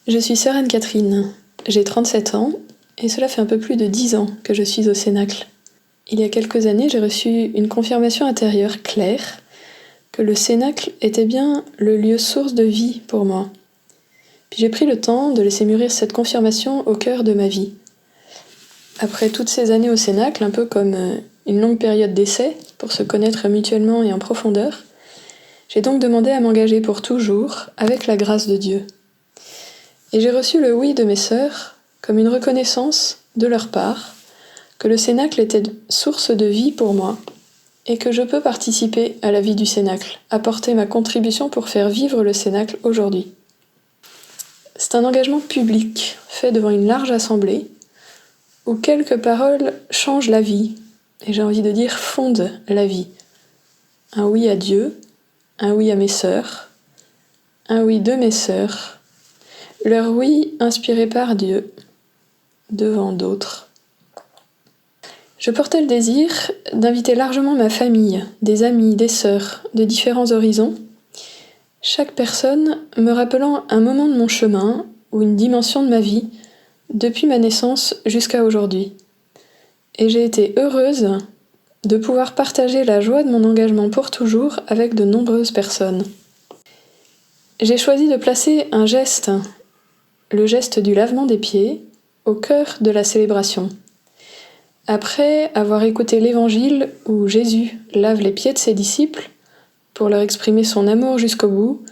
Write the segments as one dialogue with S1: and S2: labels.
S1: Je suis sœur Anne-Catherine, j'ai 37 ans et cela fait un peu plus de 10 ans que je suis au Cénacle. Il y a quelques années, j'ai reçu une confirmation intérieure claire que le Cénacle était bien le lieu source de vie pour moi. Puis j'ai pris le temps de laisser mûrir cette confirmation au cœur de ma vie. Après toutes ces années au Cénacle, un peu comme une longue période d'essai pour se connaître mutuellement et en profondeur, j'ai donc demandé à m'engager pour toujours avec la grâce de Dieu. Et j'ai reçu le oui de mes sœurs comme une reconnaissance de leur part que le Cénacle était source de vie pour moi et que je peux participer à la vie du Cénacle, apporter ma contribution pour faire vivre le Cénacle aujourd'hui. C'est un engagement public fait devant une large assemblée où quelques paroles changent la vie, et j'ai envie de dire fondent la vie. Un oui à Dieu, un oui à mes sœurs, un oui de mes sœurs, leur oui inspiré par Dieu, devant d'autres. Je portais le désir d'inviter largement ma famille, des amis, des sœurs, de différents horizons, chaque personne me rappelant un moment de mon chemin ou une dimension de ma vie, depuis ma naissance jusqu'à aujourd'hui. Et j'ai été heureuse de pouvoir partager la joie de mon engagement pour toujours avec de nombreuses personnes. J'ai choisi de placer un geste, le geste du lavement des pieds, au cœur de la célébration. Après avoir écouté l'Évangile où Jésus lave les pieds de ses disciples pour leur exprimer son amour jusqu'au bout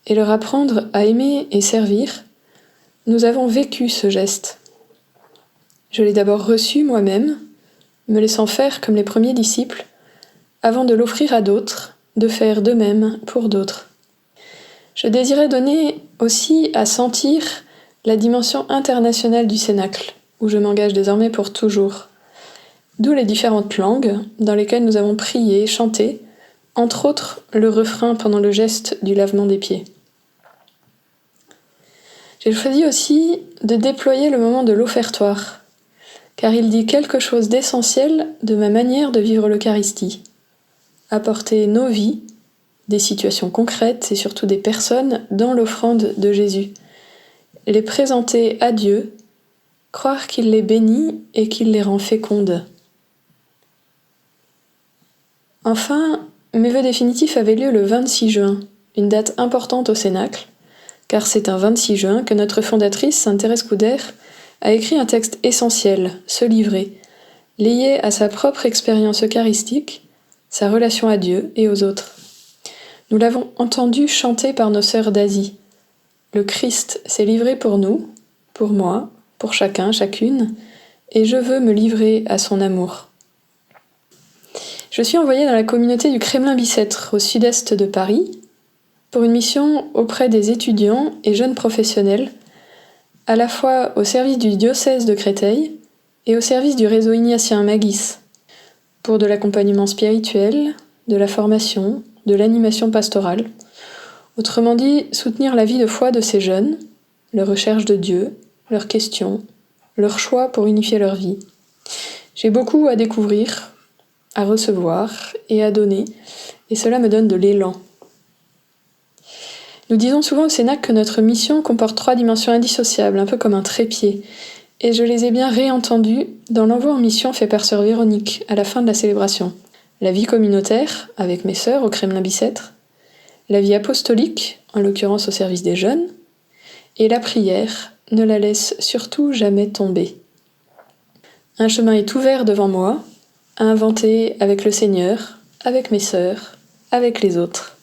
S1: et leur apprendre à aimer et servir, nous avons vécu ce geste. Je l'ai d'abord reçu moi-même, me laissant faire comme les premiers disciples, avant de l'offrir à d'autres, de faire de même pour d'autres. Je désirais donner aussi à sentir la dimension internationale du Cénacle, où je m'engage désormais pour toujours. D'où les différentes langues dans lesquelles nous avons prié, chanté, entre autres le refrain pendant le geste du lavement des pieds. J'ai choisi aussi de déployer le moment de l'offertoire, car il dit quelque chose d'essentiel de ma manière de vivre l'Eucharistie. Apporter nos vies, des situations concrètes et surtout des personnes dans l'offrande de Jésus. Les présenter à Dieu, croire qu'il les bénit et qu'il les rend fécondes. Enfin, mes vœux définitifs avaient lieu le 26 juin, une date importante au Cénacle, car c'est un 26 juin que notre fondatrice, Sainte Thérèse Couder, a écrit un texte essentiel, Se livrer, lié à sa propre expérience eucharistique, sa relation à Dieu et aux autres. Nous l'avons entendu chanter par nos sœurs d'Asie. Le Christ s'est livré pour nous, pour moi, pour chacun, chacune, et je veux me livrer à son amour. Je suis envoyée dans la communauté du Kremlin-Bicêtre, au sud-est de Paris, pour une mission auprès des étudiants et jeunes professionnels, à la fois au service du diocèse de Créteil et au service du réseau ignatien Magis, pour de l'accompagnement spirituel, de la formation, de l'animation pastorale. Autrement dit, soutenir la vie de foi de ces jeunes, leur recherche de Dieu, leurs questions, leur choix pour unifier leur vie. J'ai beaucoup à découvrir, à recevoir et à donner, et cela me donne de l'élan. Nous disons souvent au Cénacle que notre mission comporte 3 dimensions indissociables, un peu comme un trépied, et je les ai bien réentendues dans l'envoi en mission fait par sœur Véronique à la fin de la célébration. La vie communautaire, avec mes sœurs au Kremlin-Bicêtre, la vie apostolique, en l'occurrence au service des jeunes, et la prière, ne la laisse surtout jamais tomber. Un chemin est ouvert devant moi, à inventer avec le Seigneur, avec mes sœurs, avec les autres.